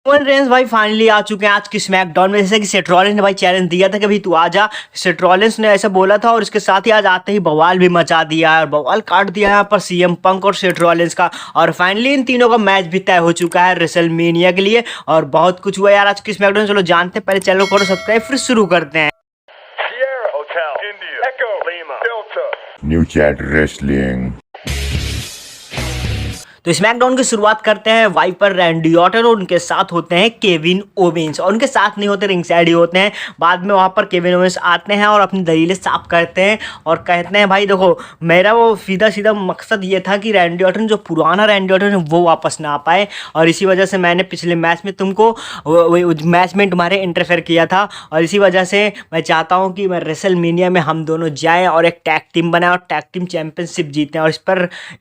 Roman Reigns भाई finally आ चुके हैं आज की स्मैकडाउन में। जैसे कि सेथ रॉलिंस ने भाई चैलेंज दिया था कि भाई तू आजा। सेथ रॉलिंस ने ऐसा बोला था और इसके साथ ही आज आते ही बवाल भी मचा दिया है और बवाल काट दिया यहाँ पर सीएम पंक और सेथ रॉलिंस का। और फाइनली इन तीनों का मैच भी तय हो चुका है रेसलमेनिया के लिए और बहुत कुछ हुआ यार आज की स्मैकडाउन। चलो जानते हैं, पहले चैनल को सब्सक्राइब फिर शुरू करते हैं। New Chat Wrestling. तो स्मैकडाउन की शुरुआत करते हैं वाइपर रैंडी ऑर्टन और उनके साथ होते हैं केविन ओवेंस। और उनके साथ नहीं होते, रिंग साइड ही होते हैं। बाद में वहाँ पर केविन ओवेंस आते हैं और अपनी दलीलें साफ करते हैं और कहते हैं भाई देखो मेरा वो सीधा सीधा मकसद ये था कि रैंडी ऑर्टन जो पुराना रैंडी ऑर्टन है वो वापस ना आ पाए और इसी वजह से मैंने पिछले मैच में तुमको मैच में तुम्हारे इंटरफेयर किया था और इसी वजह से मैं चाहता हूँ कि मैं रेसलमेनिया में हम दोनों जाएँ और एक टैग टीम बनाएं और टैग टीम चैंपियनशिप जीतें। और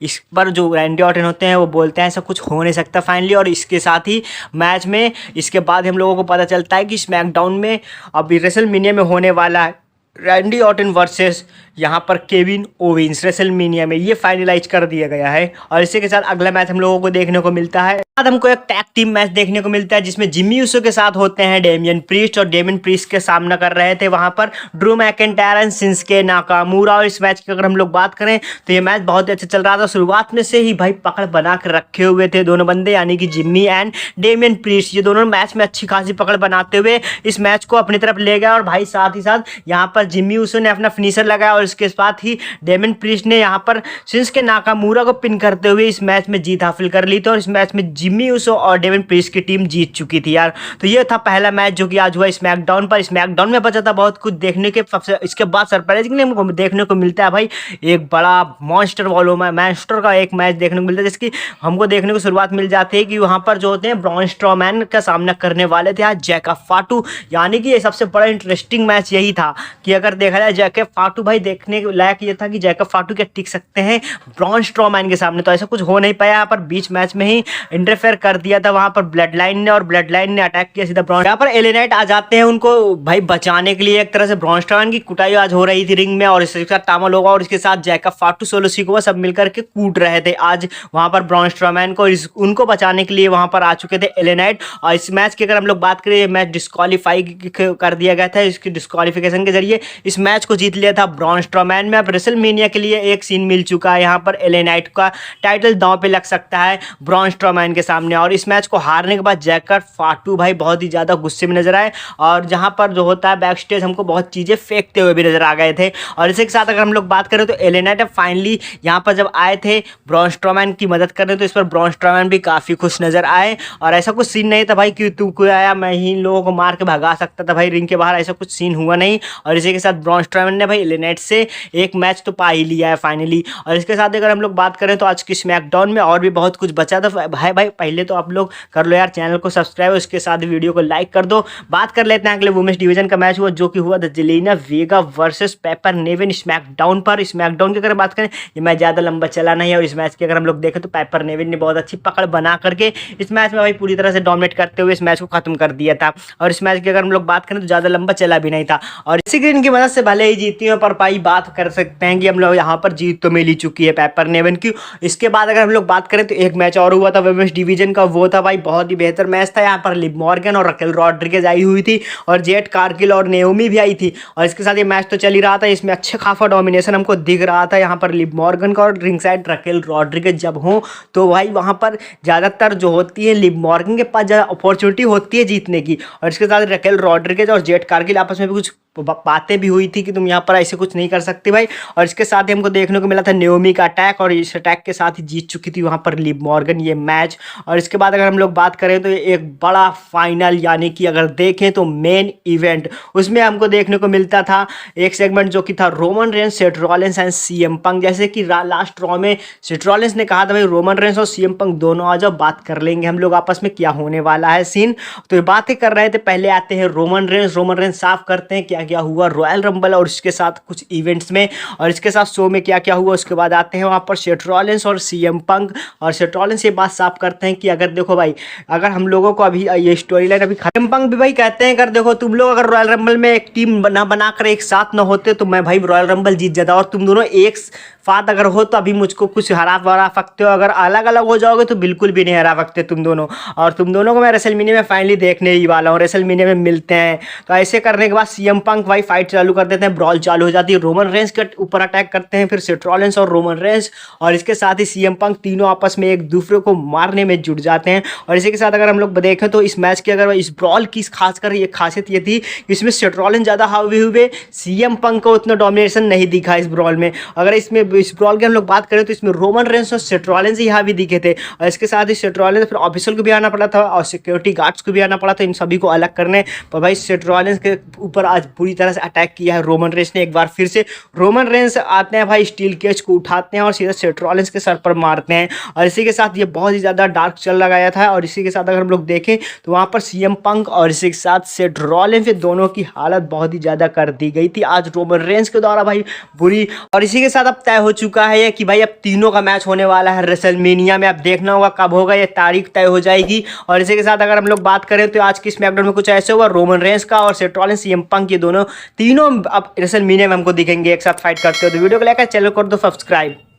इस पर जो रैंडी ऑर्टन होते हैं वो बोलते हैं ऐसा कुछ हो नहीं सकता फाइनली। और इसके साथ ही मैच में इसके बाद हम लोगों को पता चलता है कि स्मैकडाउन में अभी रेसलमेनिया में होने वाला है रैंडी ऑर्टन वर्सेस यहाँ पर केविन ओवेंस रेसलमेनिया में, ये फाइनलाइज कर दिया गया है। और इसी के साथ अगला मैच हम लोगों को देखने को मिलता है। बाद हमको एक टैग टीम मैच देखने को मिलता है जिसमें जिम्मी यूसो के साथ होते हैं डेमियन प्रीस्ट और डेमियन प्रीस्ट के सामना कर रहे थे वहां पर Drew McIntyre and Shinsuke Nakamura. और इस मैच की अगर हम लोग बात करें तो ये मैच बहुत ही अच्छा चल रहा था। शुरुआत में से ही भाई पकड़ बना कर रखे हुए थे दोनों बंदे, यानी कि जिम्मी एंड डेमियन प्रीस्ट। ये दोनों मैच में अच्छी खासी पकड़ बनाते हुए इस मैच को अपनी तरफ ले गए। और भाई साथ ही साथ यहाँ पर जिम्मी यूसो ने अपना फिनिशर लगाया और इसके साथ ही डेमियन प्रीस्ट ने यहाँ पर शिंसुके नाकामुरा को पिन करते हुए इस मैच में जीत हासिल कर ली थी। और इस मैच में जिम्मी यूसो और डेमियन प्रीस्ट की टीम जीत चुकी थी यार। तो ये था पहला मैच जो कि आज हुआ स्मैकडाउन पर। स्मैकडाउन में बचा था बहुत कुछ देखने के। इसके बाद सरप्राइजिंगली हमको देखने को मिलता है भाई एक बड़ा मॉन्स्टर मैस्टर का एक मैच देखने को मिलता है जिसकी हमको देखने को शुरुआत मिल जाती है कि वहाँ पर जो होते हैं ब्रॉन स्ट्रॉमैन का सामना करने वाले थे आज जैकब फाटू। यानी कि ये सबसे बड़ा इंटरेस्टिंग मैच यही था कि अगर देखा जाए जैकब फाटू भाई देखने लायक ये था कि जैकब फाटू क्या टिक सकते हैं ब्रॉन स्ट्रॉमैन के सामने। तो ऐसा कुछ हो नहीं पाया। यहाँ पर बीच मैच में ही इंटरफेयर कर दिया था वहां पर ब्लड लाइन ने और ब्लड लाइन ने अटैक किया सीधा ब्रॉन। यहाँ पर एले नाइट आ जाते हैं उनको भाई बचाने के लिए। एक तरह से ब्रॉन स्ट्रॉमैन की कुटाई आज हो रही थी रिंग में और इसके साथ टामल होगा और इसके साथ जैकब फाटू सोलो सिकोवा सब मिलकर के कूट रहे थे आज वहां पर ब्रॉन स्ट्रॉमैन को। उनको बचाने के लिए वहां पर आ चुके थे एले नाइट। और इस मैच की अगर हम लोग बात करें, मैच डिस्क्वालीफाई कर दिया गया था। इसकी डिस्क्वालिफिकेशन के जरिए इस मैच को जीत लिया था ब्रॉन स्ट्रॉमैन में। अब रेसलमेनिया के लिए एक सीन मिल चुका है, यहाँ पर एले नाइट का टाइटल दांव पे लग सकता है ब्रॉन स्ट्रॉमैन के सामने। और इस मैच को हारने के बाद जैकब फाटू भाई बहुत ही ज़्यादा गुस्से में नजर आए और जहाँ पर जो होता है बैक स्टेज हमको बहुत चीज़ें फेंकते हुए भी नजर आ गए थे। और इसी के साथ अगर हम लोग बात करें तो एले नाइट फाइनली यहाँ पर जब आए थे ब्रॉन स्ट्रॉमैन की मदद करने तो इस पर ब्रॉन स्ट्रॉमैन भी काफ़ी खुश नजर आए। और ऐसा कुछ सीन नहीं था भाई कि तू कोई आया मैं ही लोगों को मार के भगा सकता था भाई रिंग के बाहर, ऐसा कुछ सीन हुआ नहीं। और इसी के साथ ब्रॉन स्ट्रॉमैन ने भाई एले नाइट से एक मैच तो पा ही लिया है फाइनली। और इसके साथ अगर हम लोग बात करें तो आज की स्मैकडाउन में और भी बहुत कुछ बचा था भाई। पहले तो आप लोग कर लो यार चैनल को सब्सक्राइब, उसके साथ वीडियो को लाइक कर दो। बात कर लेते हैं अगले वुमेन्स डिवीजन का मैच हुआ जो कि हुआ the Zelina Vega versus Piper Niven SmackDown पर। स्मैकडाउन की अगर बात करें ये मैच ज़्यादा लंबा चला नहीं है और इस मैच की अगर हम लोग देखें तो पेपर नेविन ने बहुत अच्छी पकड़ बना करके इस मैच में भाई पूरी तरह से डोमिनेट करते हुए इस मैच को खत्म कर दिया था। और इस मैच की अगर हम लोग बात करें तो ज़्यादा लंबा चला भी नहीं था और इसी ग्रीन की मदद से भले ही जीती हो पर भाई बात कर सकते हैं कि हम लोग यहाँ पर जीत तो मिल ही चुकी है पेपर नेविन की। इसके बाद अगर हम लोग बात करें तो एक मैच और हुआ था वुमेन्स डिवीजन का, वो था भाई बहुत ही बेहतर मैच था। यहाँ पर लिव मॉर्गन और रकेल रॉड्रिगेज आई हुई थी और जेट कारगिल और नेओमी भी आई थी। और इसके साथ ये मैच तो चल ही रहा था, इसमें अच्छे खासा डोमिनेशन हमको दिख रहा था यहाँ पर लिव मॉर्गन का और रिंग साइड रकेल रॉड्रिगेज जब हो तो भाई वहाँ पर ज़्यादातर जो होती है लिव मॉर्गन के पास ज़्यादा अपॉर्चुनिटी होती है जीतने की। और इसके साथ रकेल रॉड्रिगेज और जेट कारगिल आपस में भी कुछ बातें भी हुई थी कि तुम यहाँ पर ऐसे कुछ नहीं कर सकते भाई। और इसके साथ ही हमको देखने को मिला था नेओमी का अटैक और इस अटैक के साथ ही जीत चुकी थी वहाँ पर लिव मॉर्गन ये मैच। और इसके बाद अगर हम लोग बात करें तो एक बड़ा फाइनल यानी कि अगर देखें तो मेन इवेंट उसमें हमको देखने को मिलता था एक सेगमेंट जो कि था Roman Reigns, Seth Rollins and CM Punk. जैसे कि लास्ट रॉ में सेथ रॉलिंस ने कहा था भाई रोमन रेंस और सीएम पंक दोनों आ जाओ बात कर लेंगे हम लोग आपस में क्या होने वाला है सीन। तो ये बातें कर रहे थे, पहले आते हैं रोमन रेंस साफ करते हैं क्या क्या क्या हुआ रॉयल रंबल और इसके साथ कुछ इवेंट्स में, और इसके साथ शो में क्या क्या हुआ। उसके बाद आते हैं वहाँ पर सेथ रॉलिंस और सीएम पंक, और सेथ रॉलिंस ये बात साफ करते हैं कि अगर देखो भाई, अगर हम लोगों को अभी ये स्टोरी लाइन अभी सीएम पंक भी भाई कहते हैं, अगर देखो तुम लोग अगर रॉयल रंबल में एक टीम ना बनाकर एक साथ ना होते तो मैं भाई रॉयल रंबल जीत जाता, और तुम दोनों एक साथ अगर हो तो अभी मुझको कुछ हरा सकते हो, अगर अलग अलग हो जाओगे तो बिल्कुल भी नहीं हरा सकते तुम दोनों। और तुम दोनों को मैं रेसलमेनिया में फाइनली देखने ही वाला हूँ, रेसलमेनिया में मिलते हैं। तो ऐसे करने के बाद सीएम पंक भाई फाइट चालू कर देते हैं, ब्रॉल चालू हो जाती है, रोमन रेंस के ऊपर अटैक करते हैं, फिर सेथ रॉलिंस और रोमन रेंस, और इसके साथ ही सीएम पंक तीनों आपस में एक दूसरे को मारने में जुट जाते हैं। और इसी के साथ अगर हम लोग देखें तो इस मैच की अगर इस ब्रॉल की खासकर ये खासियत ये थी, इसमें सेथ रॉलिंस ज़्यादा हावी हुए, सीएम पंक को उतना डोमिनेशन नहीं दिखा इस ब्रॉल में। अगर इसमें इस ब्रॉल की हम लोग बात करें तो इसमें रोमन रेंस और सेथ रॉलिंस ही हावी दिखे थे, और इसके साथ ही सेथ रॉलिंस फिर ऑफिसर को भी आना पड़ा था और सिक्योरिटी गार्ड्स को भी आना पड़ा था इन सभी को अलग करने। पर भाई सेथ रॉलिंस के ऊपर आज पूरी तरह से अटैक किया है रोमन रेंस ने। एक बार फिर से रोमन रेंस आते हैं भाई, स्टील केज को उठाते हैं और सीधा सेथ रॉलिंस के सर पर मारते हैं, और इसी के साथ ये बहुत ही ज़्यादा डार्क चल लगाया था। और इसी के साथ अगर हम लोग देखें तो वहाँ पर सीएम पंक और इसी के साथ सेथ रॉलिंस दोनों की हालत बहुत ही ज़्यादा कर दी गई थी आज रोमन रेंस के द्वारा भाई बुरी। और इसी के साथ अब तय हो चुका है कि भाई अब तीनों का मैच होने वाला है रेसलमेनिया में। अब देखना होगा कब होगा, ये तारीख तय हो जाएगी। और इसी के साथ अगर हम लोग बात करें तो आज की स्मैकडाउन में कुछ ऐसे हुआ, रोमन रेंस का और सेथ रॉलिंस सीएम पंक ये दोनों तीनों अब रेसलमेनिया में हमको दिखेंगे एक साथ फाइट करते हो। तो वीडियो को लेकर चैनल कर दो सब्सक्राइब।